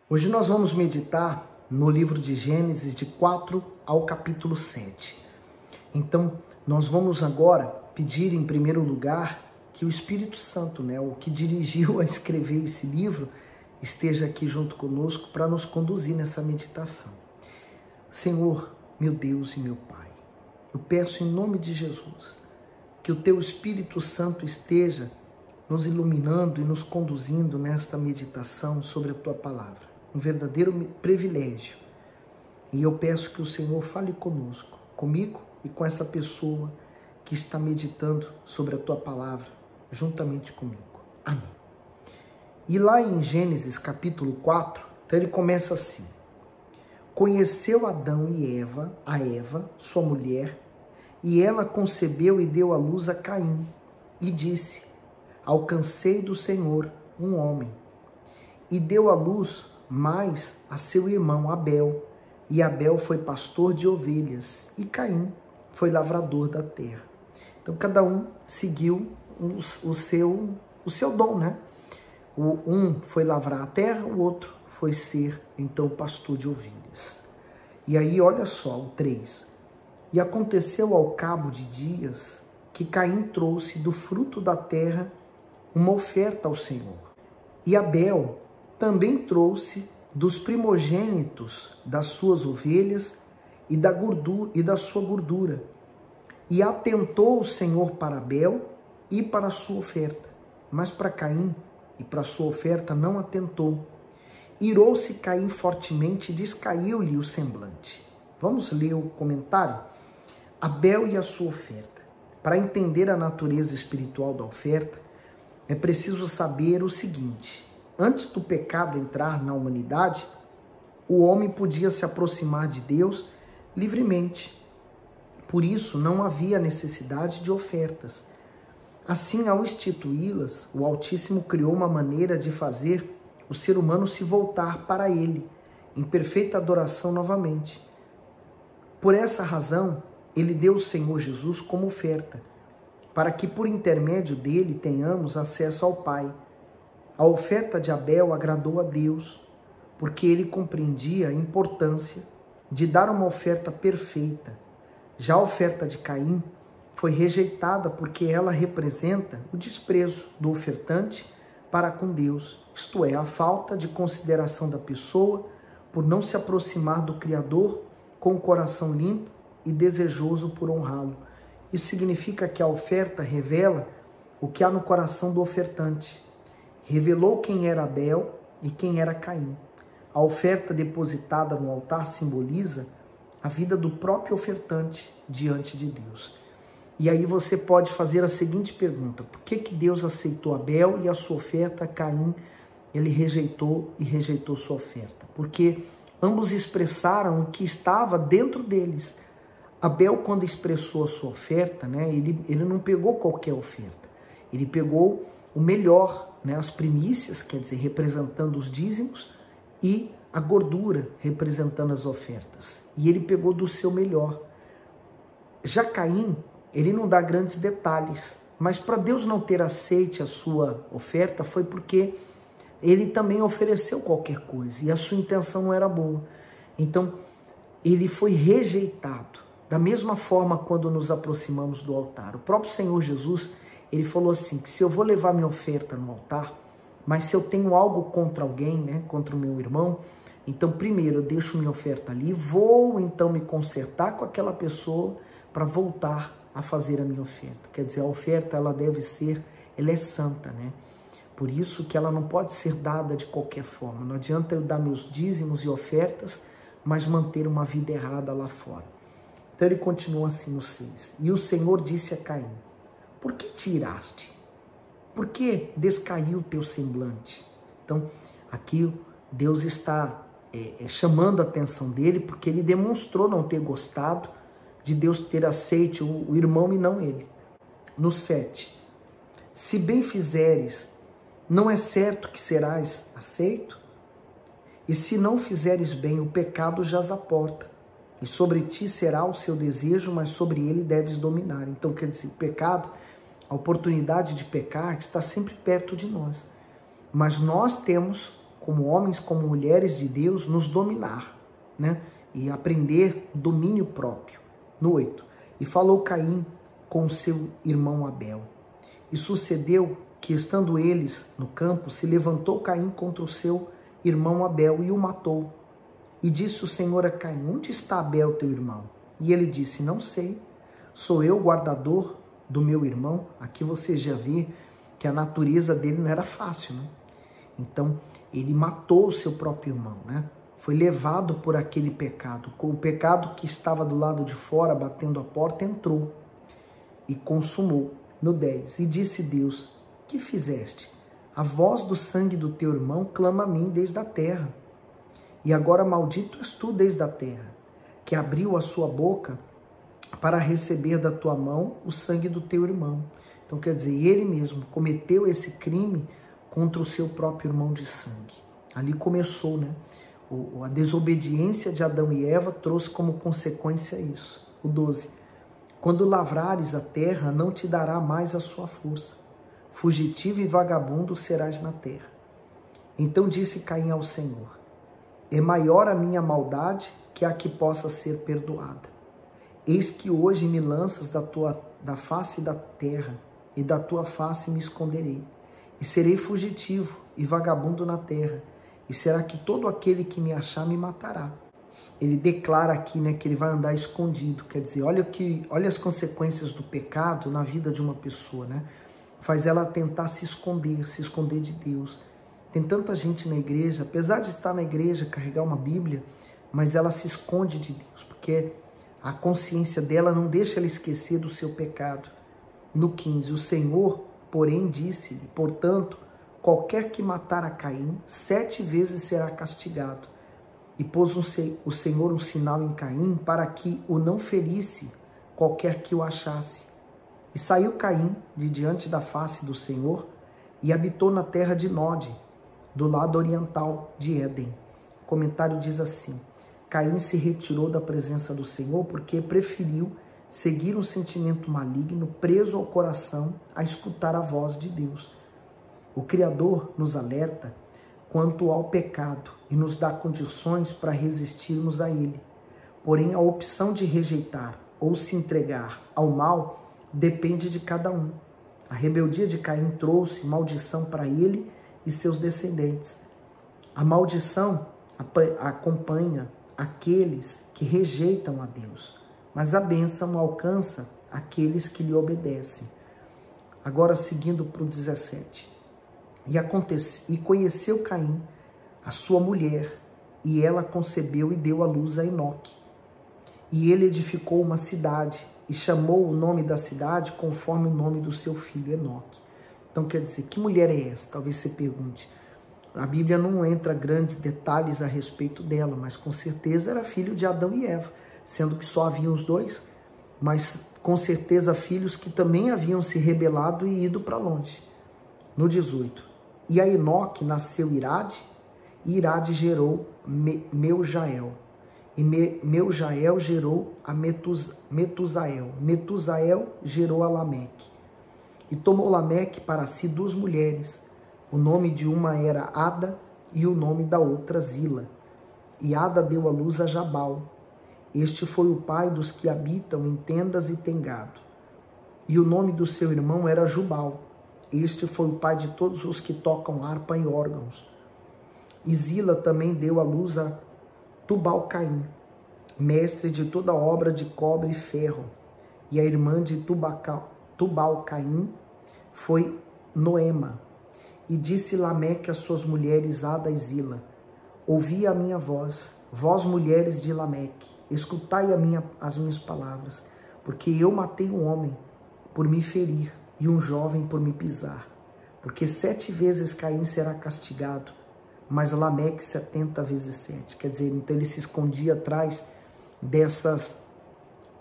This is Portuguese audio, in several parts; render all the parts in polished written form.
Hoje nós vamos meditar no livro de Gênesis, de 4 ao capítulo 7. Então, nós vamos agora pedir em primeiro lugar que o Espírito Santo, o que dirigiu a escrever esse livro, esteja aqui junto conosco para nos conduzir nessa meditação. Senhor, meu Deus e meu Pai, eu peço em nome de Jesus que o Teu Espírito Santo esteja nos iluminando e nos conduzindo nesta meditação sobre a Tua Palavra. Um verdadeiro privilégio. E eu peço que o Senhor fale conosco, comigo e com essa pessoa que está meditando sobre a Tua Palavra, juntamente comigo. Amém. E lá em Gênesis capítulo 4, então ele começa assim: conheceu Adão e a Eva, sua mulher, e ela concebeu e deu à luz a Caim, e disse: alcancei do Senhor um homem. E deu à luz mais a seu irmão Abel, e Abel foi pastor de ovelhas, e Caim foi lavrador da terra. Então cada um seguiu o seu dom, Um foi lavrar a terra, o outro foi ser, então, pastor de ovelhas. E aí, olha só, o 3. E aconteceu ao cabo de dias que Caim trouxe do fruto da terra uma oferta ao Senhor. E Abel também trouxe dos primogênitos das suas ovelhas e da sua gordura. E atentou o Senhor para Abel e para a sua oferta, mas para Caim e para a sua oferta não atentou. Irou-se Caim fortemente e descaiu-lhe o semblante. Vamos ler o comentário? Abel e a sua oferta. Para entender a natureza espiritual da oferta, é preciso saber o seguinte: antes do pecado entrar na humanidade, o homem podia se aproximar de Deus livremente. Por isso, não havia necessidade de ofertas. Assim, ao instituí-las, o Altíssimo criou uma maneira de fazer o ser humano se voltar para Ele, em perfeita adoração novamente. Por essa razão, Ele deu o Senhor Jesus como oferta, para que por intermédio dele tenhamos acesso ao Pai. A oferta de Abel agradou a Deus, porque ele compreendia a importância de dar uma oferta perfeita. Já a oferta de Caim foi rejeitada porque ela representa o desprezo do ofertante para com Deus, isto é, a falta de consideração da pessoa por não se aproximar do Criador com o coração limpo e desejoso por honrá-lo. Isso significa que a oferta revela o que há no coração do ofertante. Revelou quem era Abel e quem era Caim. A oferta depositada no altar simboliza a vida do próprio ofertante diante de Deus. E aí você pode fazer a seguinte pergunta: por que Deus aceitou Abel e a sua oferta, Caim, ele rejeitou sua oferta? Porque ambos expressaram o que estava dentro deles. Abel, quando expressou a sua oferta, ele não pegou qualquer oferta. Ele pegou o melhor, as primícias, quer dizer, representando os dízimos, e a gordura, representando as ofertas. E ele pegou do seu melhor. Já Caim, ele não dá grandes detalhes, mas para Deus não ter aceite a sua oferta foi porque ele também ofereceu qualquer coisa e a sua intenção não era boa. Então, ele foi rejeitado. Da mesma forma, quando nos aproximamos do altar, o próprio Senhor Jesus, ele falou assim, que se eu vou levar minha oferta no altar, mas se eu tenho algo contra alguém, contra o meu irmão, então primeiro eu deixo minha oferta ali, vou então me consertar com aquela pessoa para voltar a fazer a minha oferta. Quer dizer, a oferta ela é santa, Por isso que ela não pode ser dada de qualquer forma. Não adianta eu dar meus dízimos e ofertas, mas manter uma vida errada lá fora. Então ele continua assim no 6. E o Senhor disse a Caim: por que te iraste? Por que descaiu o teu semblante? Então aqui Deus está chamando a atenção dele, porque ele demonstrou não ter gostado de Deus ter aceite o irmão e não ele. No 7. Se bem fizeres, não é certo que serás aceito? E se não fizeres bem, o pecado jaz à porta. E sobre ti será o seu desejo, mas sobre ele deves dominar. Então, quer dizer, o pecado, a oportunidade de pecar está sempre perto de nós. Mas nós temos como homens, como mulheres de Deus, nos dominar, né? E aprender domínio próprio. No 8. E falou Caim com seu irmão Abel. E sucedeu que, estando eles no campo, se levantou Caim contra o seu irmão Abel e o matou. E disse o Senhor a Caim: onde está Abel, teu irmão? E ele disse: não sei, sou eu guardador do meu irmão. Aqui você já vê que a natureza dele não era fácil, né? Então, ele matou o seu próprio irmão, né? Foi levado por aquele pecado. O pecado que estava do lado de fora, batendo a porta, entrou e consumou. No 10. E disse Deus: que fizeste? A voz do sangue do teu irmão clama a mim desde a terra. E agora maldito és tu desde a terra, que abriu a sua boca para receber da tua mão o sangue do teu irmão. Então, quer dizer, ele mesmo cometeu esse crime contra o seu próprio irmão de sangue. Ali começou, né? A desobediência de Adão e Eva trouxe como consequência isso. O 12. Quando lavrares a terra, não te dará mais a sua força. Fugitivo e vagabundo serás na terra. Então disse Caim ao Senhor: é maior a minha maldade que a que possa ser perdoada. Eis que hoje me lanças da face da terra, e da tua face me esconderei. E serei fugitivo e vagabundo na terra. E será que todo aquele que me achar me matará? Ele declara aqui, né, que ele vai andar escondido. Quer dizer, olha as consequências do pecado na vida de uma pessoa, né? Faz ela tentar se esconder de Deus. Tem tanta gente na igreja, apesar de estar na igreja, carregar uma Bíblia, mas ela se esconde de Deus, porque a consciência dela não deixa ela esquecer do seu pecado. No 15, o Senhor, porém, disse-lhe: portanto, qualquer que matar a Caim, 7 vezes será castigado. E pôs o Senhor um sinal em Caim para que o não ferisse qualquer que o achasse. E saiu Caim de diante da face do Senhor e habitou na terra de Nod, do lado oriental de Éden. O comentário diz assim: Caim se retirou da presença do Senhor porque preferiu seguir um sentimento maligno preso ao coração a escutar a voz de Deus. O Criador nos alerta quanto ao pecado e nos dá condições para resistirmos a ele. Porém, a opção de rejeitar ou se entregar ao mal depende de cada um. A rebeldia de Caim trouxe maldição para ele e seus descendentes. A maldição acompanha aqueles que rejeitam a Deus, mas a bênção alcança aqueles que lhe obedecem. Agora, seguindo para o 17. E conheceu Caim a sua mulher, e ela concebeu e deu à luz a Enoque. E ele edificou uma cidade, e chamou o nome da cidade conforme o nome do seu filho Enoque. Então, quer dizer, que mulher é essa? Talvez você pergunte. A Bíblia não entra grandes detalhes a respeito dela, mas com certeza era filho de Adão e Eva, sendo que só haviam os dois, mas com certeza filhos que também haviam se rebelado e ido para longe. No 18. E a Enoque nasceu Irade, e Irade gerou Meujael. E Meujael gerou a Metusael. Metusael gerou a Lameque. E tomou Lameque para si 2 mulheres. O nome de uma era Ada e o nome da outra Zila. E Ada deu à luz a Jabal. Este foi o pai dos que habitam em tendas e tem gado. E o nome do seu irmão era Jubal. Este foi o pai de todos os que tocam harpa e órgãos. E Zila também deu à luz a Tubal-Caim, mestre de toda obra de cobre e ferro. E a irmã de Tubal-Caim foi Noema. E disse Lameque às suas mulheres Ada e Zila: ouvi a minha voz, vós mulheres de Lameque, escutai as minhas palavras, porque eu matei um homem por me ferir, e um jovem por me pisar. Porque 7 vezes Caim será castigado, mas Lameque 70 vezes 7. Quer dizer, então ele se escondia atrás dessas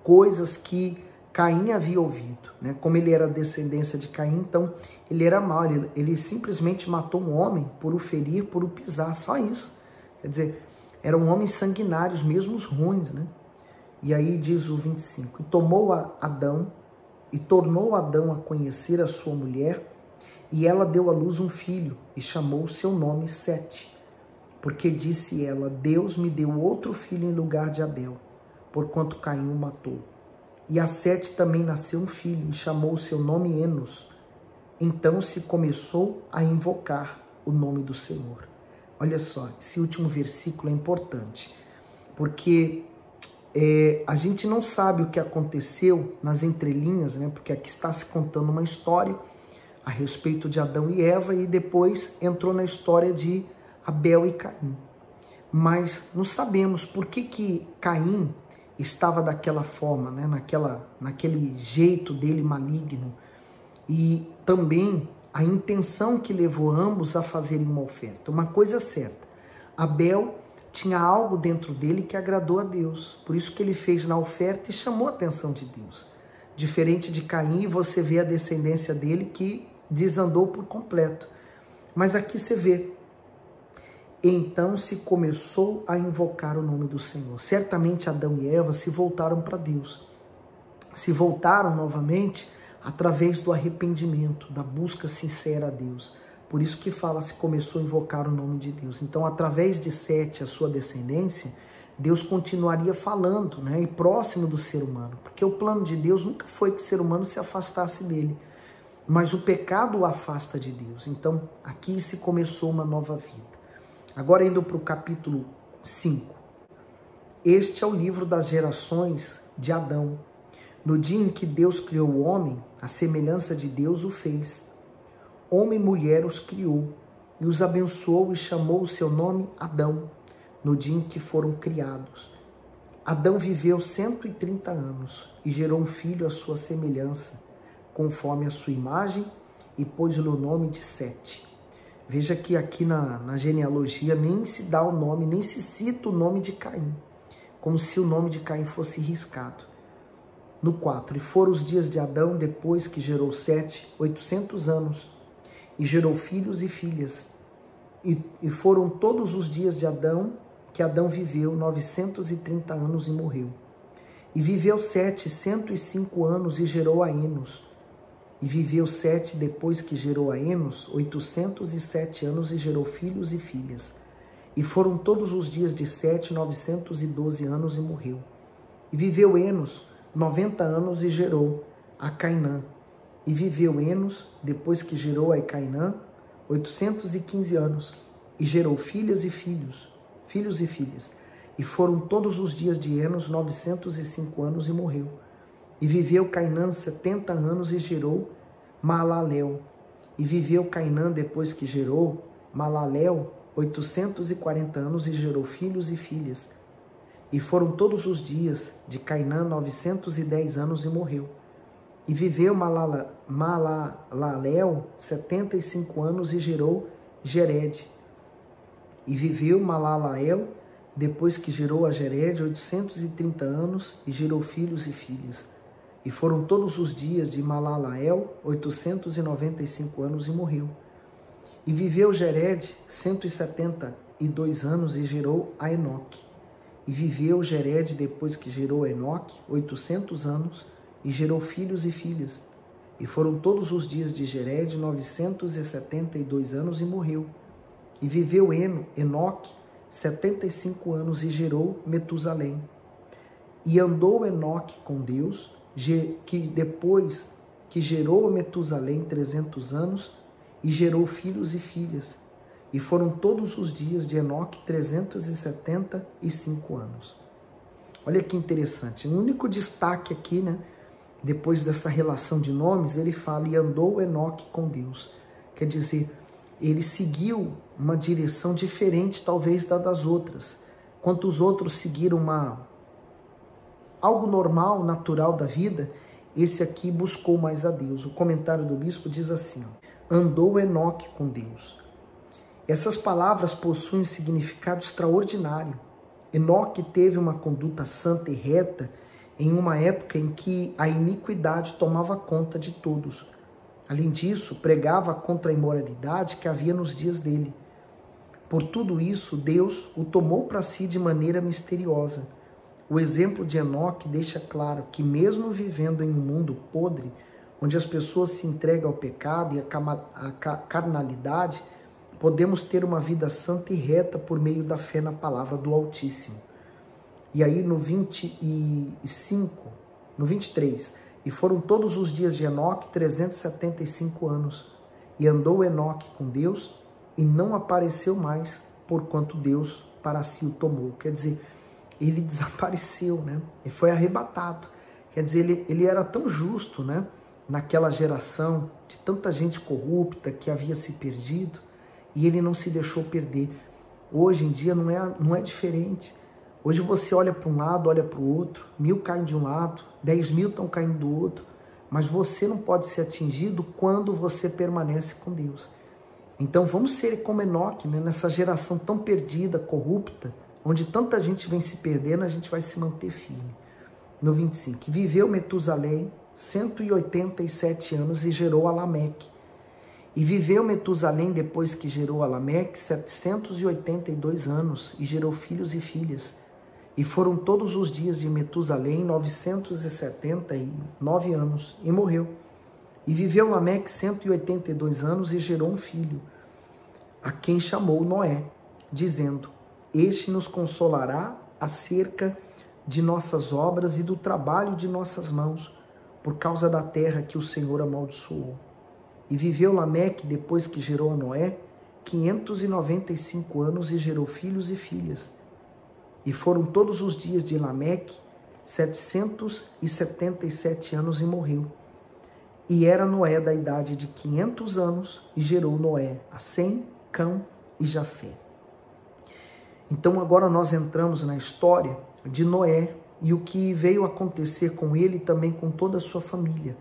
coisas que Caim havia ouvido, né? Como ele era descendência de Caim, então ele era mau, ele simplesmente matou um homem por o ferir, por o pisar, só isso. Quer dizer, eram homens sanguinários, mesmo os ruins, né? E aí diz o 25, e tomou Adão, e tornou Adão a conhecer a sua mulher, e ela deu à luz um filho, e chamou o seu nome Sete, porque disse ela: Deus me deu outro filho em lugar de Abel, porquanto Caim o matou. E a Sete também nasceu um filho, e chamou o seu nome Enos. Então se começou a invocar o nome do Senhor. Olha só, esse último versículo é importante, porque a gente não sabe o que aconteceu nas entrelinhas, né? Porque aqui está se contando uma história a respeito de Adão e Eva, e depois entrou na história de Abel e Caim. Mas não sabemos por que Caim estava daquela forma, né? naquele jeito dele maligno, e também a intenção que levou ambos a fazerem uma oferta. Uma coisa é certa, Abel tinha algo dentro dele que agradou a Deus, por isso que ele fez na oferta e chamou a atenção de Deus. Diferente de Caim, você vê a descendência dele que desandou por completo. Mas aqui você vê, então se começou a invocar o nome do Senhor. Certamente Adão e Eva se voltaram para Deus. Se voltaram novamente através do arrependimento, da busca sincera a Deus. Por isso que fala, se começou a invocar o nome de Deus. Então, através de Sete, a sua descendência, Deus continuaria falando, né, e próximo do ser humano. Porque o plano de Deus nunca foi que o ser humano se afastasse dele. Mas o pecado o afasta de Deus. Então, aqui se começou uma nova vida. Agora, indo para o capítulo 5. Este é o livro das gerações de Adão. No dia em que Deus criou o homem, a semelhança de Deus o fez. Homem e mulher os criou, e os abençoou e chamou o seu nome Adão, no dia em que foram criados. Adão viveu 130 anos e gerou um filho à sua semelhança, conforme a sua imagem, e pôs-lhe o nome de Sete. Veja que aqui na genealogia nem se dá o nome, nem se cita o nome de Caim, como se o nome de Caim fosse riscado. No 4, e foram os dias de Adão, depois que gerou Sete, 800 anos, e gerou filhos e filhas. E foram todos os dias de Adão, que Adão viveu 930 anos e morreu. E viveu Sete 105 anos e gerou a Enos. E viveu Sete, depois que gerou a Enos, 807 anos e gerou filhos e filhas. E foram todos os dias de Sete 912 anos e morreu. E viveu Enos 90 anos e gerou a Cainã. E viveu Enos, depois que gerou a Cainã, 815 anos, e gerou filhas e filhos e filhas. E foram todos os dias de Enos 905 anos e morreu. E viveu Cainã 70 anos e gerou Maalalel. E viveu Cainã, depois que gerou Maalalel, 840 anos e gerou filhos e filhas. E foram todos os dias de Cainã 910 anos e morreu. E viveu Maalalel 75 anos e gerou Jered. E viveu Maalalel, depois que gerou a Jered, 830 anos e gerou filhos e filhas. E foram todos os dias de Maalalel 895 anos e morreu. E viveu Jered 172 anos e gerou a Enoque. E viveu Jered, depois que gerou a Enoque, 800 anos e gerou filhos e filhas. E foram todos os dias de Jered 972 anos e morreu. E viveu Enoque 75 anos e gerou Metusalém. E andou Enoque com Deus, que depois que gerou Metusalém 300 anos e gerou filhos e filhas. E foram todos os dias de Enoque 375 anos. Olha que interessante. O único destaque aqui, né? Depois dessa relação de nomes, ele fala, e andou Enoque com Deus. Quer dizer, ele seguiu uma direção diferente, talvez, das outras. Enquanto os outros seguiram algo normal, natural da vida, esse aqui buscou mais a Deus. O comentário do bispo diz assim, andou Enoque com Deus. Essas palavras possuem um significado extraordinário. Enoque teve uma conduta santa e reta em uma época em que a iniquidade tomava conta de todos. Além disso, pregava contra a imoralidade que havia nos dias dele. Por tudo isso, Deus o tomou para si de maneira misteriosa. O exemplo de Enoque deixa claro que mesmo vivendo em um mundo podre, onde as pessoas se entregam ao pecado e à carnalidade, podemos ter uma vida santa e reta por meio da fé na palavra do Altíssimo. E aí no 23, e foram todos os dias de Enoque 375 anos, e andou Enoque com Deus, e não apareceu mais, porquanto Deus para si o tomou. Quer dizer, ele desapareceu, né? Ele foi arrebatado. Quer dizer, ele era tão justo, né? Naquela geração de tanta gente corrupta que havia se perdido, e ele não se deixou perder. Hoje em dia não é diferente. Hoje você olha para um lado, olha para o outro, 1000 caem de um lado, 10.000 estão caindo do outro, mas você não pode ser atingido quando você permanece com Deus. Então vamos ser como Enoque, né? Nessa geração tão perdida, corrupta, onde tanta gente vem se perdendo, a gente vai se manter firme. No 25, viveu Metusalém 187 anos e gerou a Lameque. E viveu Metusalém, depois que gerou a Lameque, 782 anos e gerou filhos e filhas. E foram todos os dias de Metusalém 979 anos e morreu. E viveu Lameque 182 anos e gerou um filho, a quem chamou Noé, dizendo: este nos consolará acerca de nossas obras e do trabalho de nossas mãos, por causa da terra que o Senhor amaldiçoou. E viveu Lameque, depois que gerou a Noé, 595 anos e gerou filhos e filhas. E foram todos os dias de Lameque 777 anos e morreu. E era Noé da idade de 500 anos e gerou Noé a Sem, Cão e Jafé. Então agora nós entramos na história de Noé e o que veio acontecer com ele e também com toda a sua família,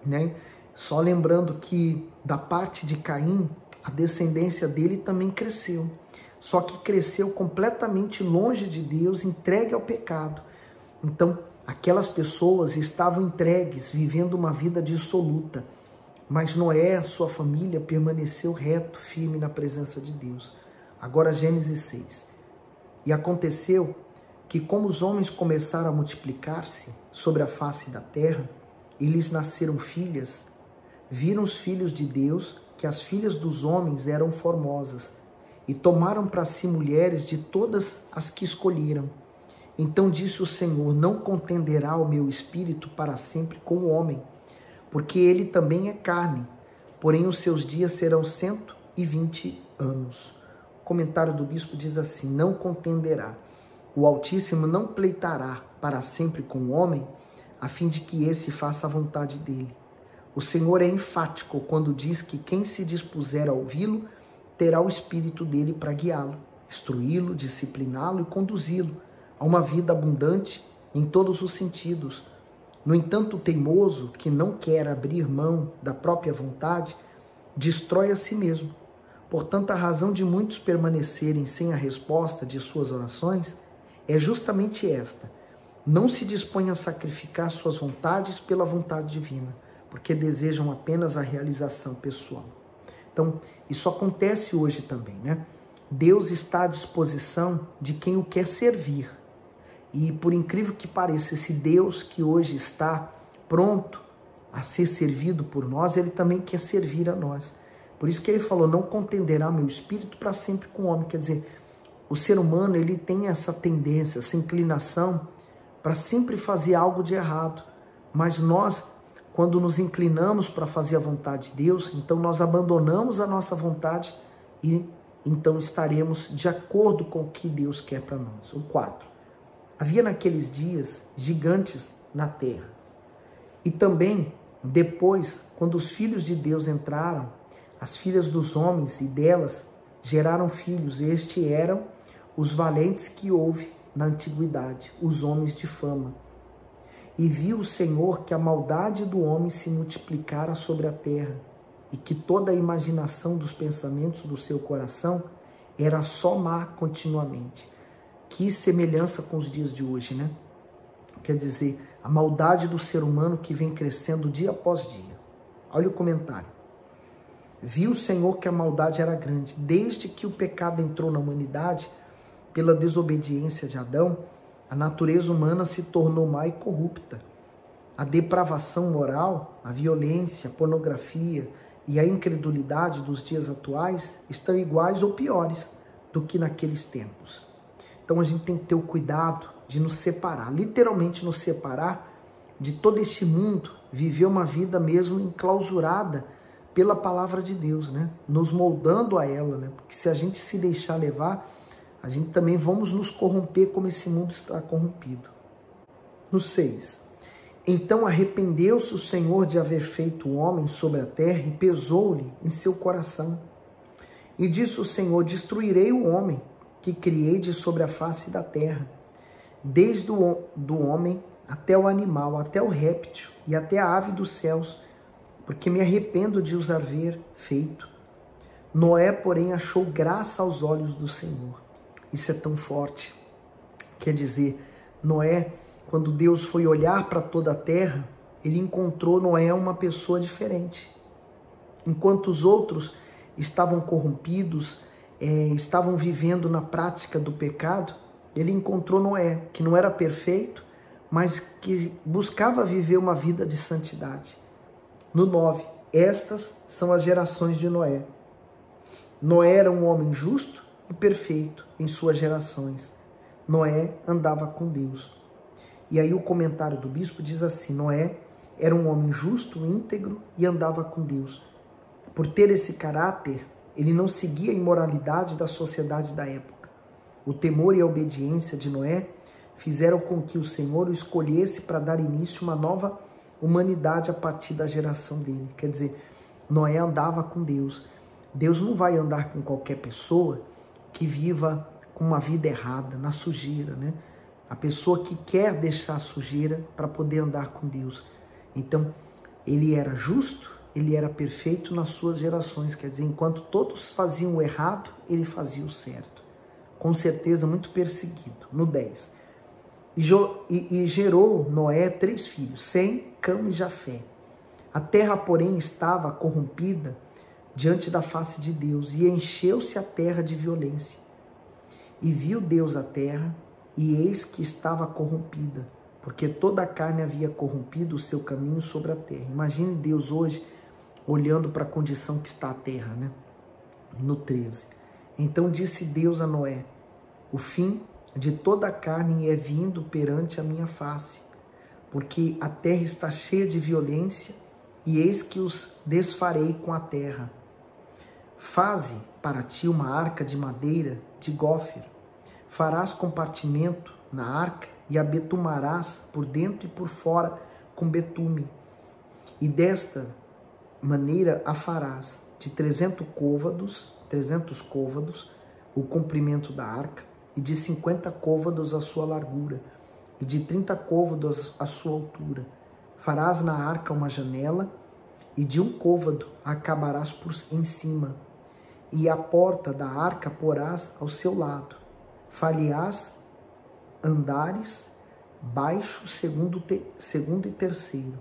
né? Só lembrando que da parte de Caim, a descendência dele também cresceu, só que cresceu completamente longe de Deus, entregue ao pecado. Então aquelas pessoas estavam entregues, vivendo uma vida dissoluta, mas Noé, a sua família, permaneceu reto, firme na presença de Deus. Agora Gênesis 6. E aconteceu que, como os homens começaram a multiplicar-se sobre a face da terra, e lhes nasceram filhas, viram os filhos de Deus que as filhas dos homens eram formosas, e tomaram para si mulheres de todas as que escolheram. Então disse o Senhor: não contenderá o meu espírito para sempre com o homem, porque ele também é carne, porém os seus dias serão 120 anos. O comentário do bispo diz assim: não contenderá. O Altíssimo não pleitará para sempre com o homem, a fim de que esse faça a vontade dele. O Senhor é enfático quando diz que quem se dispuser a ouvi-lo terá o espírito dele para guiá-lo, instruí-lo, discipliná-lo e conduzi-lo a uma vida abundante em todos os sentidos. No entanto, o teimoso, que não quer abrir mão da própria vontade, destrói a si mesmo. Portanto, a razão de muitos permanecerem sem a resposta de suas orações é justamente esta: não se dispõem a sacrificar suas vontades pela vontade divina, porque desejam apenas a realização pessoal. Então, isso acontece hoje também, né? Deus está à disposição de quem o quer servir. E por incrível que pareça, esse Deus que hoje está pronto a ser servido por nós, ele também quer servir a nós. Por isso que ele falou: não contenderá meu espírito para sempre com o homem. Quer dizer, o ser humano, ele tem essa tendência, essa inclinação para sempre fazer algo de errado. Mas nós, quando nos inclinamos para fazer a vontade de Deus, então nós abandonamos a nossa vontade e então estaremos de acordo com o que Deus quer para nós. O 4. Havia naqueles dias gigantes na terra. E também, depois, quando os filhos de Deus entraram, as filhas dos homens e delas geraram filhos. Estes eram os valentes que houve na antiguidade, os homens de fama. E viu o Senhor que a maldade do homem se multiplicara sobre a terra, e que toda a imaginação dos pensamentos do seu coração era só má continuamente. Que semelhança com os dias de hoje, né? Quer dizer, a maldade do ser humano que vem crescendo dia após dia. Olha o comentário. Viu o Senhor que a maldade era grande. Desde que o pecado entrou na humanidade, pela desobediência de Adão, a natureza humana se tornou má e corrupta. A depravação moral, a violência, a pornografia e a incredulidade dos dias atuais estão iguais ou piores do que naqueles tempos. Então a gente tem que ter o cuidado de nos separar, literalmente nos separar de todo este mundo, viver uma vida mesmo enclausurada pela palavra de Deus, né? Nos moldando a ela, né? Porque se a gente se deixar levar, a gente também vamos nos corromper como esse mundo está corrompido. No 6. Então arrependeu-se o Senhor de haver feito o homem sobre a terra e pesou-lhe em seu coração. E disse o Senhor: destruirei o homem que criei de sobre a face da terra, desde do homem até o animal, até o réptil e até a ave dos céus, porque me arrependo de os haver feito. Noé, porém, achou graça aos olhos do Senhor. Isso é tão forte. Quer dizer, Noé, quando Deus foi olhar para toda a terra, ele encontrou Noé uma pessoa diferente. Enquanto os outros estavam corrompidos, estavam vivendo na prática do pecado, ele encontrou Noé, que não era perfeito, mas que buscava viver uma vida de santidade. No 9, estas são as gerações de Noé. Noé era um homem justo e perfeito em suas gerações. Noé andava com Deus. E aí o comentário do bispo diz assim: Noé era um homem justo, íntegro e andava com Deus. Por ter esse caráter, ele não seguia a imoralidade da sociedade da época. O temor e a obediência de Noé fizeram com que o Senhor o escolhesse para dar início a uma nova humanidade a partir da geração dele. Quer dizer, Noé andava com Deus. Deus não vai andar com qualquer pessoa que viva com uma vida errada, na sujeira, né? A pessoa que quer deixar a sujeira para poder andar com Deus. Então, ele era justo, ele era perfeito nas suas gerações. Quer dizer, enquanto todos faziam o errado, ele fazia o certo. Com certeza, muito perseguido. No 10. E gerou Noé 3 filhos, Sem, Cã e Jafé. A terra, porém, estava corrompida diante da face de Deus, e encheu-se a terra de violência. E viu Deus a terra, e eis que estava corrompida, porque toda a carne havia corrompido o seu caminho sobre a terra. Imagine Deus hoje olhando para a condição que está a terra, né? No 13. Então disse Deus a Noé: o fim de toda a carne é vindo perante a minha face, porque a terra está cheia de violência, e eis que os desfarei com a terra. Faze para ti uma arca de madeira de gófer. Farás compartimento na arca e a betumarás por dentro e por fora com betume. E desta maneira a farás de 300 côvados o comprimento da arca, e de 50 côvados a sua largura, e de 30 côvados a sua altura. Farás na arca uma janela, e de 1 côvado a acabarás por em cima, e a porta da arca porás ao seu lado. Far-lhe-ás andares baixo, segundo e terceiro,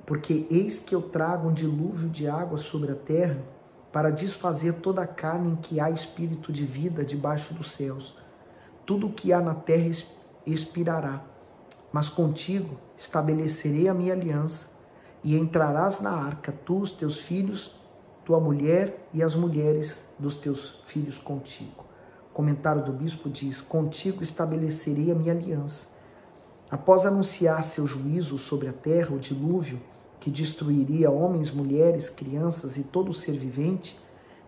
porque eis que eu trago um dilúvio de água sobre a terra, para desfazer toda a carne em que há espírito de vida debaixo dos céus. Tudo o que há na terra expirará, mas contigo estabelecerei a minha aliança, e entrarás na arca, tu, os teus filhos, tua mulher e as mulheres dos teus filhos contigo. O comentário do bispo diz: contigo estabelecerei a minha aliança. Após anunciar seu juízo sobre a terra, o dilúvio, que destruiria homens, mulheres, crianças e todo ser vivente,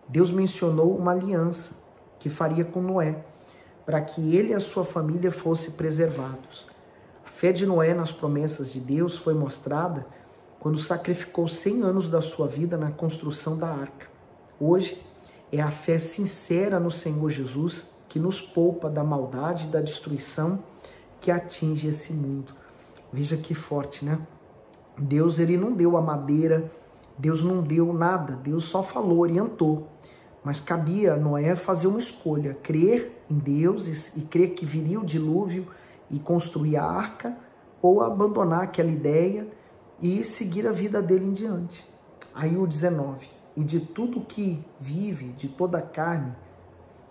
Deus mencionou uma aliança que faria com Noé, para que ele e a sua família fossem preservados. A fé de Noé nas promessas de Deus foi mostrada quando sacrificou 100 anos da sua vida na construção da arca. Hoje é a fé sincera no Senhor Jesus que nos poupa da maldade e da destruição que atinge esse mundo. Veja que forte, né? Deus, ele não deu a madeira, Deus não deu nada, Deus só falou, orientou. Mas cabia a Noé fazer uma escolha, crer em Deus e crer que viria o dilúvio e construir a arca, ou abandonar aquela ideia e seguir a vida dele em diante. Aí o 19, e de tudo que vive, de toda a carne,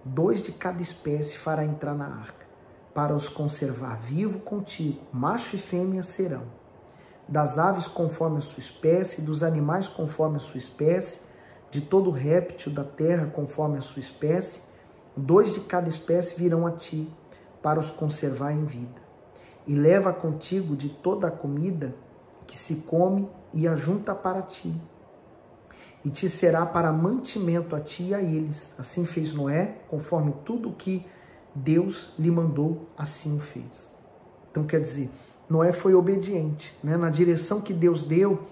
2 de cada espécie fará entrar na arca, para os conservar vivo contigo, macho e fêmea serão. Das aves conforme a sua espécie, dos animais conforme a sua espécie, de todo réptil da terra conforme a sua espécie, 2 de cada espécie virão a ti, para os conservar em vida. E leva contigo de toda a comida que se come e ajunta para ti. E te será para mantimento a ti e a eles. Assim fez Noé, conforme tudo o que Deus lhe mandou, assim o fez. Então quer dizer, Noé foi obediente, né? Na direção que Deus deu,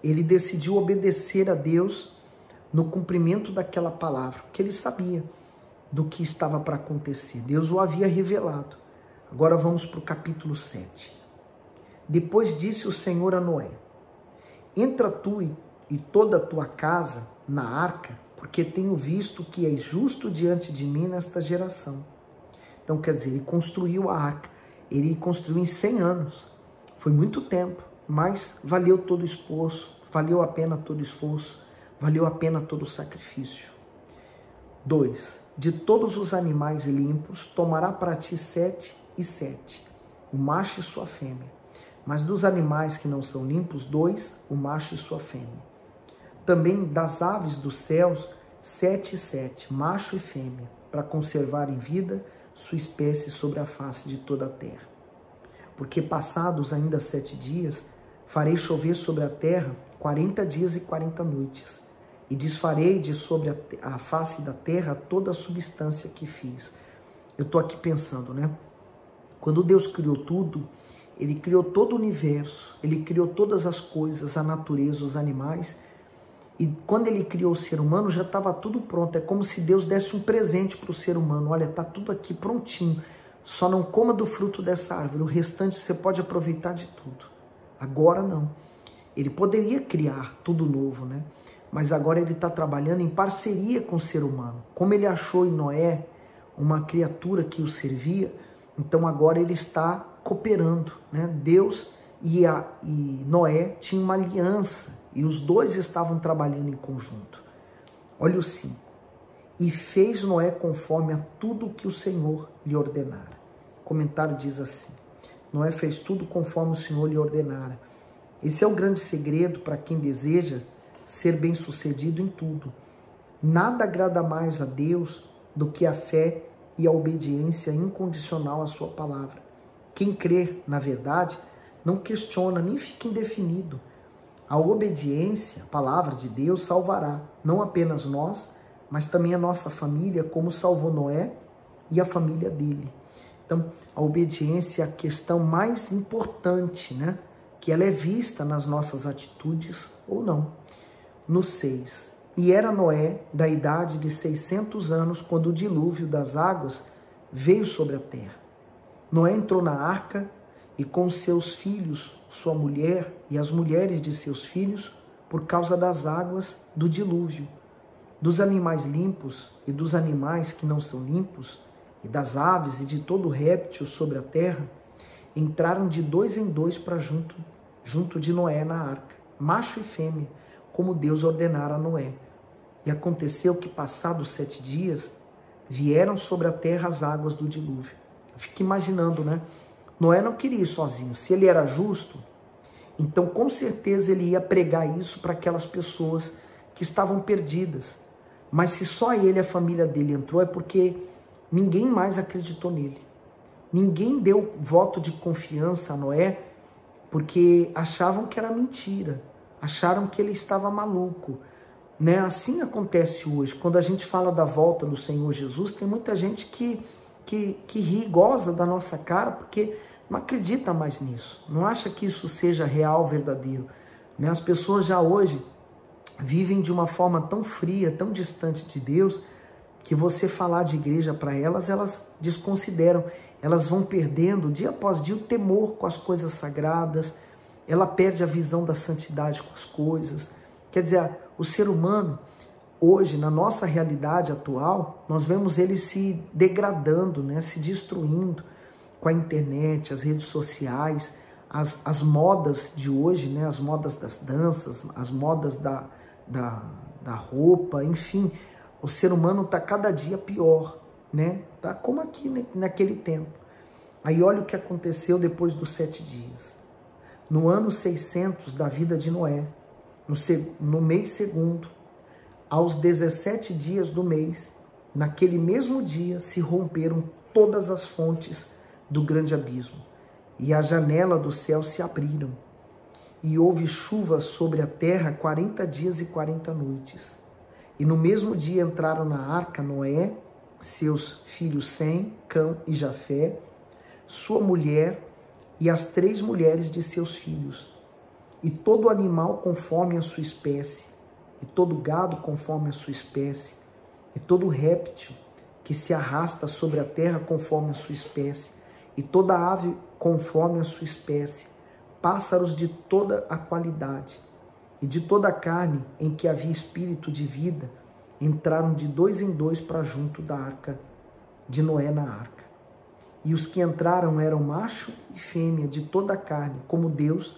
ele decidiu obedecer a Deus no cumprimento daquela palavra, porque ele sabia do que estava para acontecer. Deus o havia revelado. Agora vamos para o capítulo 7. Depois disse o Senhor a Noé: entra tu e toda a tua casa na arca, porque tenho visto que és justo diante de mim nesta geração. Então quer dizer, ele construiu a arca. Ele construiu em 100 anos. Foi muito tempo, mas valeu todo o esforço, valeu a pena todo o esforço, valeu a pena todo o sacrifício. 2. De todos os animais limpos, tomará para ti 7 e 7, o macho e sua fêmea. Mas dos animais que não são limpos, 2, o macho e sua fêmea. Também das aves dos céus, 7 e 7, macho e fêmea, para conservar em vida sua espécie sobre a face de toda a terra. Porque passados ainda 7 dias, farei chover sobre a terra 40 dias e 40 noites, e desfarei de sobre a face da terra toda a substância que fiz. Eu estou aqui pensando, né? Quando Deus criou tudo, ele criou todo o universo, ele criou todas as coisas, a natureza, os animais, e quando ele criou o ser humano já estava tudo pronto. É como se Deus desse um presente para o ser humano. Olha, está tudo aqui prontinho, só não coma do fruto dessa árvore, o restante você pode aproveitar de tudo. Agora não. Ele poderia criar tudo novo, né? Mas agora ele está trabalhando em parceria com o ser humano. Como ele achou em Noé uma criatura que o servia, então agora ele está cooperando, né? Deus e Noé tinham uma aliança e os dois estavam trabalhando em conjunto. Olha o 5. E fez Noé conforme a tudo que o Senhor lhe ordenara. O comentário diz assim: Noé fez tudo conforme o Senhor lhe ordenara. Esse é o grande segredo para quem deseja ser bem-sucedido em tudo. Nada agrada mais a Deus do que a fé e a obediência incondicional à sua palavra. Quem crê na verdade não questiona, nem fica indefinido. A obediência, a palavra de Deus, salvará não apenas nós, mas também a nossa família, como salvou Noé e a família dele. Então, a obediência é a questão mais importante, né? Que ela é vista nas nossas atitudes ou não. No 6. E era Noé da idade de 600 anos quando o dilúvio das águas veio sobre a terra. Noé entrou na arca e com seus filhos, sua mulher e as mulheres de seus filhos, por causa das águas do dilúvio, dos animais limpos e dos animais que não são limpos, e das aves e de todo réptil sobre a terra, entraram de 2 em 2 para junto de Noé na arca, macho e fêmea, como Deus ordenara a Noé. E aconteceu que, passados 7 dias, vieram sobre a terra as águas do dilúvio. Eu fico imaginando, né? Noé não queria ir sozinho. Se ele era justo, então com certeza ele ia pregar isso para aquelas pessoas que estavam perdidas. Mas se só ele e a família dele entrou, é porque ninguém mais acreditou nele. Ninguém deu voto de confiança a Noé, porque achavam que era mentira. Acharam que ele estava maluco, né? Assim acontece hoje. Quando a gente fala da volta do Senhor Jesus, tem muita gente que ri, goza da nossa cara, porque não acredita mais nisso. Não acha que isso seja real, verdadeiro, né? As pessoas já hoje vivem de uma forma tão fria, tão distante de Deus, que você falar de igreja para elas, elas desconsideram. Elas vão perdendo, dia após dia, o temor com as coisas sagradas. Ela perde a visão da santidade com as coisas. Quer dizer, o ser humano, hoje, na nossa realidade atual, nós vemos ele se degradando, né? Se destruindo com a internet, as redes sociais, as modas de hoje, né? As modas das danças, as modas da roupa, enfim. O ser humano está cada dia pior, né? Tá como aqui, né? Naquele tempo. Aí olha o que aconteceu depois dos 7 dias. No ano 600 da vida de Noé, no mês segundo, aos 17 dias do mês, naquele mesmo dia se romperam todas as fontes do grande abismo, e a janela do céu se abriram, e houve chuva sobre a terra 40 dias e 40 noites. E no mesmo dia entraram na arca Noé, seus filhos Sem, Cã e Jafé, sua mulher e as 3 mulheres de seus filhos, e todo animal conforme a sua espécie, e todo gado conforme a sua espécie, e todo réptil que se arrasta sobre a terra conforme a sua espécie, e toda ave conforme a sua espécie, pássaros de toda a qualidade, e de toda a carne em que havia espírito de vida, entraram de 2 em 2 para junto da arca, de Noé na arca. E os que entraram eram macho e fêmea de toda a carne, como Deus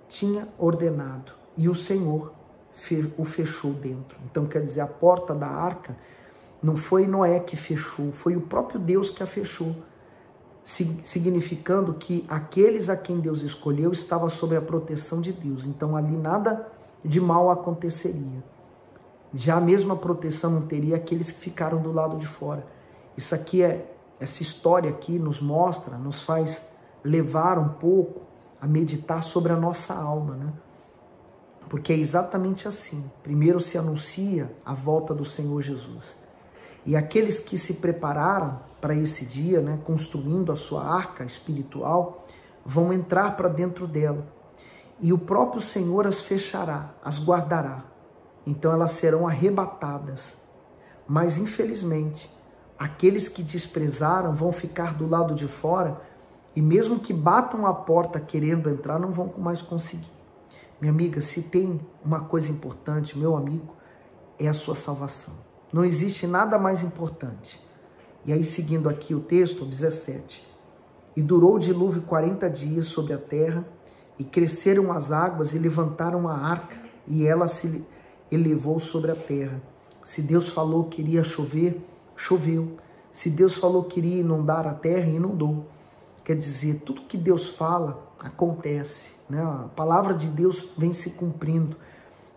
tinha ordenado, e o Senhor o fechou dentro. Então, quer dizer, a porta da arca não foi Noé que fechou, foi o próprio Deus que a fechou, significando que aqueles a quem Deus escolheu estavam sob a proteção de Deus. Então, ali nada de mal aconteceria. Já a mesma proteção não teria aqueles que ficaram do lado de fora. Isso aqui essa história aqui nos mostra, nos faz levar um pouco a meditar sobre a nossa alma, né? Porque é exatamente assim. Primeiro se anuncia a volta do Senhor Jesus. E aqueles que se prepararam para esse dia, né, construindo a sua arca espiritual, vão entrar para dentro dela. E o próprio Senhor as fechará, as guardará. Então elas serão arrebatadas. Mas, infelizmente, aqueles que desprezaram vão ficar do lado de fora e mesmo que batam a porta querendo entrar, não vão mais conseguir. Minha amiga, se tem uma coisa importante, meu amigo, é a sua salvação. Não existe nada mais importante. E aí, seguindo aqui o texto, 17. E durou o dilúvio 40 dias sobre a terra, e cresceram as águas e levantaram a arca, e ela se elevou sobre a terra. Se Deus falou que iria chover, choveu. Se Deus falou que iria inundar a terra, inundou. Quer dizer, tudo que Deus fala acontece, né? A palavra de Deus vem se cumprindo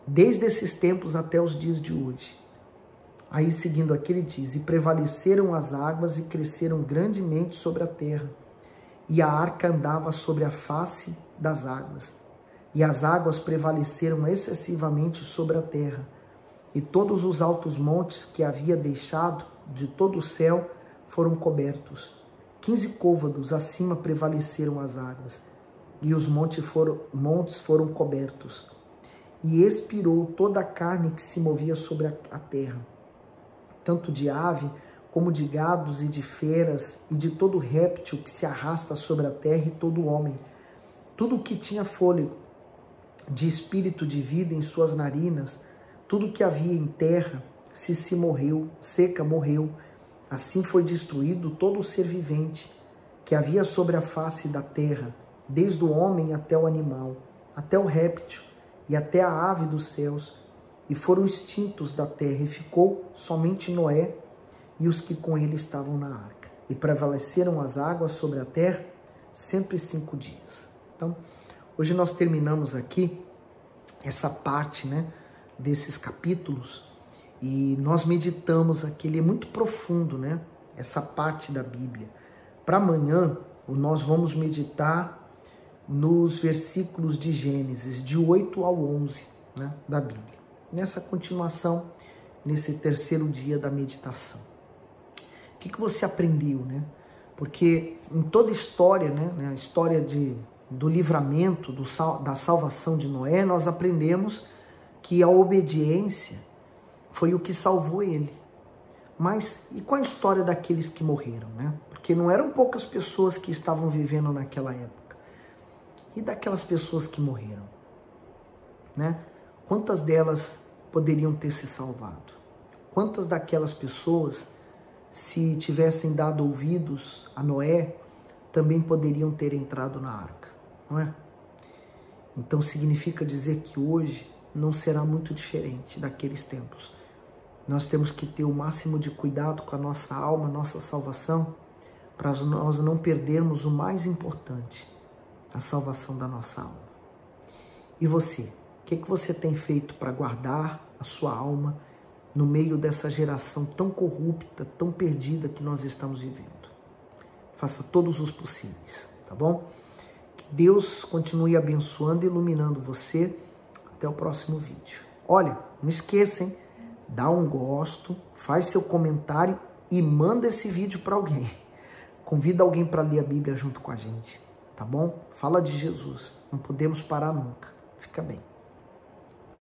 desde esses tempos até os dias de hoje. Aí, seguindo aqui, ele diz: e prevaleceram as águas e cresceram grandemente sobre a terra, e a arca andava sobre a face das águas, e as águas prevaleceram excessivamente sobre a terra, e todos os altos montes que havia deixado de todo o céu foram cobertos. 15 côvados acima prevaleceram as águas, e os montes foram cobertos. E expirou toda a carne que se movia sobre a terra, tanto de ave como de gados e de feras, e de todo réptil que se arrasta sobre a terra, e todo homem. Tudo o que tinha fôlego de espírito de vida em suas narinas, tudo que havia em terra, se morreu, seca morreu. Assim foi destruído todo o ser vivente que havia sobre a face da terra, desde o homem até o animal, até o réptil e até a ave dos céus, e foram extintos da terra, e ficou somente Noé e os que com ele estavam na arca. E prevaleceram as águas sobre a terra 105 dias. Então, hoje nós terminamos aqui essa parte, né, desses capítulos, e nós meditamos aqui, ele é muito profundo, né, essa parte da Bíblia. Para amanhã, nós vamos meditar nos versículos de Gênesis, de 8 ao 11, né, da Bíblia. Nessa continuação, nesse terceiro dia da meditação. O que você aprendeu, né? Porque em toda a história, né, a história do livramento, da salvação de Noé, nós aprendemos que a obediência foi o que salvou ele. Mas e qual a história daqueles que morreram, né? Porque não eram poucas pessoas que estavam vivendo naquela época. E daquelas pessoas que morreram, né? Quantas delas poderiam ter se salvado? Quantas daquelas pessoas, se tivessem dado ouvidos a Noé, também poderiam ter entrado na arca, não é? Então significa dizer que hoje não será muito diferente daqueles tempos. Nós temos que ter o máximo de cuidado com a nossa alma, nossa salvação, para nós não perdermos o mais importante, a salvação da nossa alma. E você? O que você tem feito para guardar a sua alma no meio dessa geração tão corrupta, tão perdida que nós estamos vivendo. Faça todos os possíveis, tá bom? Que Deus continue abençoando e iluminando você. Até o próximo vídeo. Olha, não esqueça, hein? Dá um gosto, faz seu comentário e manda esse vídeo para alguém. Convida alguém para ler a Bíblia junto com a gente, tá bom? Fala de Jesus. Não podemos parar nunca. Fica bem.